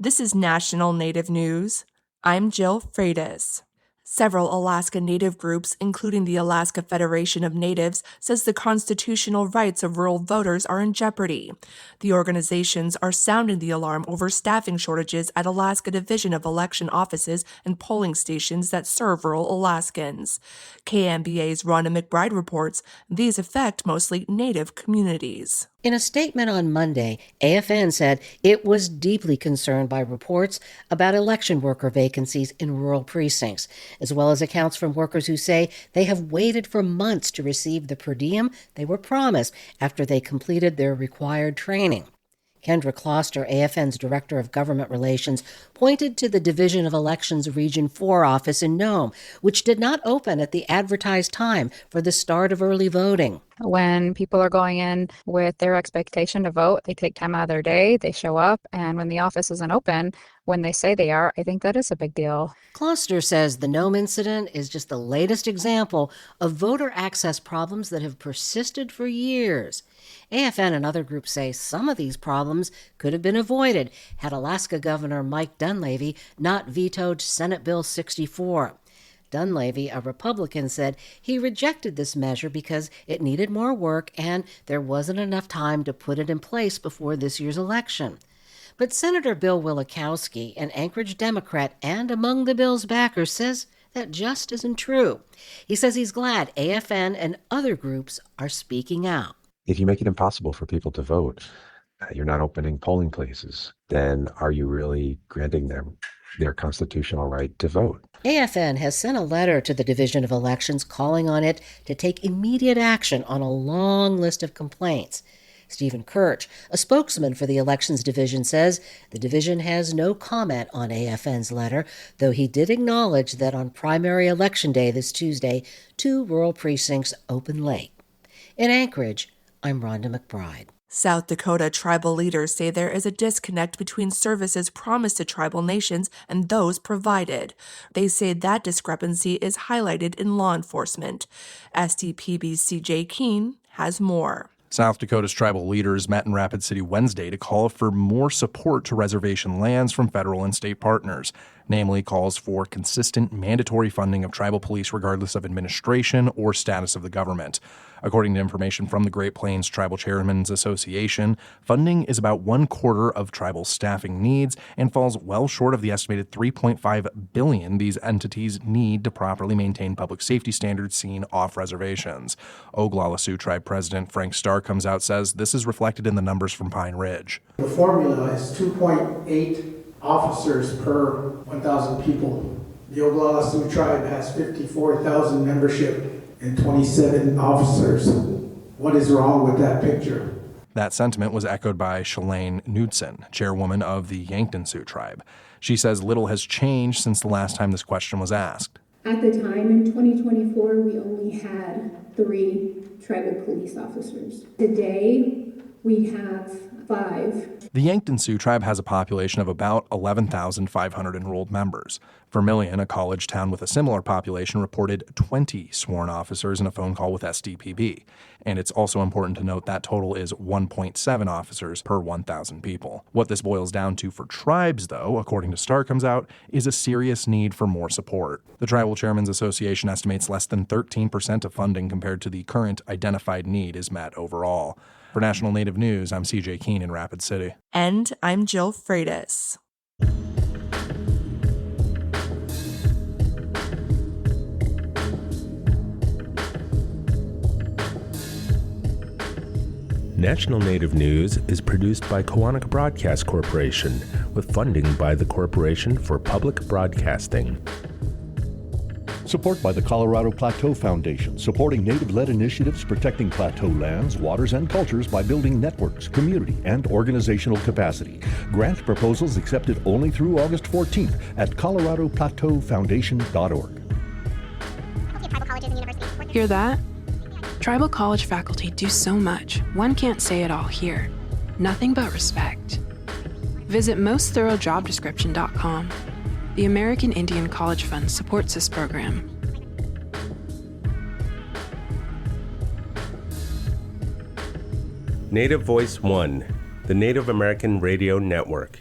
This is National Native News. I'm Jill Freitas. Several Alaska Native groups, including the Alaska Federation of Natives, says the constitutional rights of rural voters are in jeopardy. The organizations are sounding the alarm over staffing shortages at Alaska Division of Election offices and polling stations that serve rural Alaskans. KMBA's Rhonda McBride reports these affect mostly Native communities. In a statement on Monday, AFN said it was deeply concerned by reports about election worker vacancies in rural precincts, as well as accounts from workers who say they have waited for months to receive the per diem they were promised after they completed their required training. Kendra Kloster, AFN's Director of Government Relations, pointed to the Division of Elections Region 4 office in Nome, which did not open at the advertised time for the start of early voting. When people are going in with their expectation to vote, they take time out of their day, they show up, and when the office isn't open, when they say they are, I think that is a big deal. Kloster says the Nome incident is just the latest example of voter access problems that have persisted for years. AFN and other groups say some of these problems could have been avoided had Alaska Governor Mike Dunleavy not vetoed Senate Bill 64. Dunleavy, a Republican, said he rejected this measure because it needed more work and there wasn't enough time to put it in place before this year's election. But Senator Bill Wielechowski, an Anchorage Democrat and among the bill's backers, says that just isn't true. He says he's glad AFN and other groups are speaking out. If you make it impossible for people to vote, you're not opening polling places, then are you really granting them their constitutional right to vote? AFN has sent a letter to the Division of Elections calling on it to take immediate action on a long list of complaints. Stephen Kirch, a spokesman for the Elections Division, says the division has no comment on AFN's letter, though he did acknowledge that on primary election day this Tuesday, 2 rural precincts open late. In Anchorage, I'm Rhonda McBride. South Dakota tribal leaders say there is a disconnect between services promised to tribal nations and those provided. They say that discrepancy is highlighted in law enforcement. SDPB's CJ Keene has more. South Dakota's tribal leaders met in Rapid City Wednesday to call for more support to reservation lands from federal and state partners, namely calls for consistent mandatory funding of tribal police regardless of administration or status of the government. According to information from the Great Plains Tribal Chairmen's Association, funding is about 1/4 of tribal staffing needs and falls well short of the estimated $3.5 billion these entities need to properly maintain public safety standards seen off reservations. Oglala Sioux Tribe President Frank Starr comes out says this is reflected in the numbers from Pine Ridge. The formula is 2.8 officers per 1,000 people. The Oglala Sioux Tribe has 54,000 membership and 27 officers. What is wrong with that picture? That sentiment was echoed by Shalane Knudsen, chairwoman of the Yankton Sioux Tribe. She says little has changed since the last time this question was asked. At the time in 2024, we only had 3 tribal police officers. Today, we have 5. The Yankton Sioux Tribe has a population of about 11,500 enrolled members. Vermilion, a college town with a similar population, reported 20 sworn officers in a phone call with SDPB. And it's also important to note that total is 1.7 officers per 1,000 people. What this boils down to for tribes, though, according to Starr comes out, is a serious need for more support. The Tribal Chairmen's Association estimates less than 13% of funding compared to the current identified need is met overall. For National Native News, I'm CJ Keene in Rapid City. And I'm Jill Freitas. National Native News is produced by Kawanaka Broadcast Corporation with funding by the Corporation for Public Broadcasting. Support by the Colorado Plateau Foundation, supporting Native-led initiatives protecting plateau lands, waters, and cultures by building networks, community, and organizational capacity. Grant proposals accepted only through August 14th at coloradoplateaufoundation.org. Hear that? Tribal college faculty do so much, one can't say it all here. Nothing but respect. Visit mostthoroughdescription.com. The American Indian College Fund supports this program. Native Voice One, the Native American Radio Network.